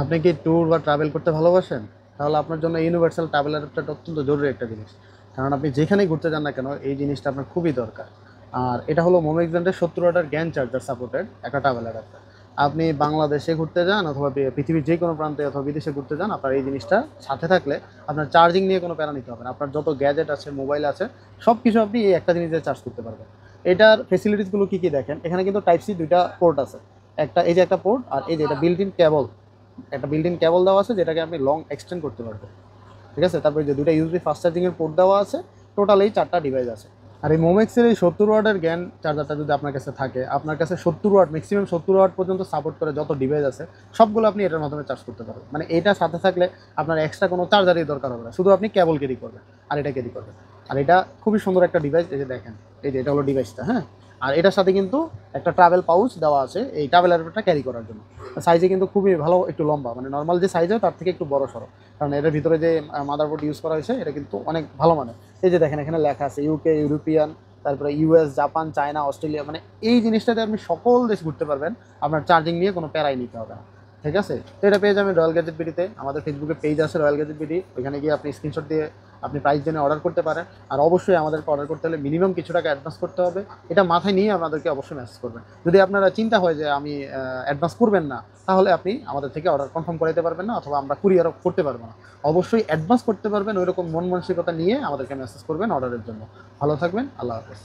আপনি কি ট্যুর বা ট্রাভেল করতে ভালোবাসেন? তাহলে আপনার জন্য ইউনিভার্সাল ট্রাভেল অ্যাডাপ্টারটা অত্যন্ত জরুরি একটা জিনিস। কারণ আপনি যেখানেই ঘুরতে যান না কেন এই জিনিসটা আপনার খুবই দরকার। আর এটা হলো মোমেক্স ব্র্যান্ডের ৭০ ওয়াটের জ্ঞান চার্জার সাপোর্টেড একটা ট্রাভেল অ্যাডাপ্টার। আপনি বাংলাদেশে ঘুরতে যান অথবা পৃথিবীর যে কোনো প্রান্তে অথবা বিদেশে ঘুরতে যান, আপনার এই জিনিসটা সাথে থাকলে আপনার চার্জিং নিয়ে কোনো প্যারা নিতে হবে না। আপনার যত গ্যাজেট আছে, মোবাইল আছে, সব কিছু আপনি এই একটা জিনিস দিয়ে চার্জ করতে পারবেন। এটার ফেসিলিটিসগুলো কী কী দেখেন, এখানে কিন্তু টাইপ সি ২টা পোর্ট আছে। একটা এই যে একটা পোর্ট, আর এই যে এটা বিল্ট ইন কেবল, একটা বিল্ট ইন কেবল দেওয়া আছে যেটাকে আপনি লং এক্সটেন্ড করতে পারবেন। ঠিক আছে? তারপরে যে দুইটা ইউএসবি ফাস্ট চার্জিংয়ের পোর্ট দেওয়া আছে, টোটাল এই 4টা ডিভাইস আছে। আর এই মোমেক্সের এই ৭০ ওয়াটের জ্ঞান চার্জারটা যদি আপনার কাছে থাকে, আপনার কাছে ৭০ ওয়াট, ম্যাক্সিমাম ৭০ ওয়াট পর্যন্ত সাপোর্ট করে যত ডিভাইস আছে সবগুলো আপনি এটার মাধ্যমে চার্জ করতে পারবেন। মানে এটার সাথে থাকলে আপনার এক্সট্রা কোনো চার্জারই দরকার হবে না, শুধু আপনি কেবল ক্যারি করবেন আর এটা ক্যারি করবেন। আর এটা খুবই সুন্দর একটা ডিভাইস, এই যে দেখেন, এই যে এটা হলো ডিভাইসটা, হ্যাঁ। আর এটার সাথে কিন্তু একটা ট্রাভেল পাউচ দেওয়া আছে এই ট্রাভেল অ্যাডাপ্টারটা ক্যারি করার জন্য। সাইজে কিন্তু খুবই ভালো, একটু লম্বা, মানে নর্মাল যে সাইজ হয় তার থেকে একটু বড় সড়ো। কারণ এটার ভিতরে যে মাদারবোর্ড ইউজ করা হয়েছে এটা কিন্তু অনেক ভালো মানের। এই যে দেখেন এখানে লেখা আছে ইউকে, ইউরোপিয়ান, তারপরে ইউএস, জাপান, চায়না, অস্ট্রেলিয়া, মানে এই জিনিসটাতে আপনি সকল দেশ ঘুরতে পারবেন, আপনার চার্জিং নিয়ে কোনো প্যারাই নিতে হবে না। ঠিক আছে? তো এটা পেয়ে যাবেন রয়্যাল গ্যাজেট বিডিতে। আমাদের ফেসবুকে পেজ আছে রয়্যাল গ্যাজেট বিডি, ওইখানে গিয়ে আপনি স্ক্রিনশট দিয়ে আপনি প্রাইস জেনে অর্ডার করতে পারেন। আর অবশ্যই আমাদেরকে অর্ডার করতে হলে মিনিমাম কিছু টাকা অ্যাডভান্স করতে হবে, এটা মাথায় নিয়ে আপনাদেরকে অবশ্যই মেসেজ করবেন। যদি আপনারা চিন্তা হয় যে আমি অ্যাডভান্স করবেন না, তাহলে আপনি আমাদের থেকে অর্ডার কনফার্ম করাতে পারবেন না, অথবা আমরা কুরিয়ারও করতে পারবো না। অবশ্যই অ্যাডভান্স করতে পারবেন, ওই রকম মন মানসিকতা নিয়ে আমাদেরকে মেসেজ করবেন অর্ডারের জন্য। ভালো থাকবেন, আল্লাহ হাফেজ।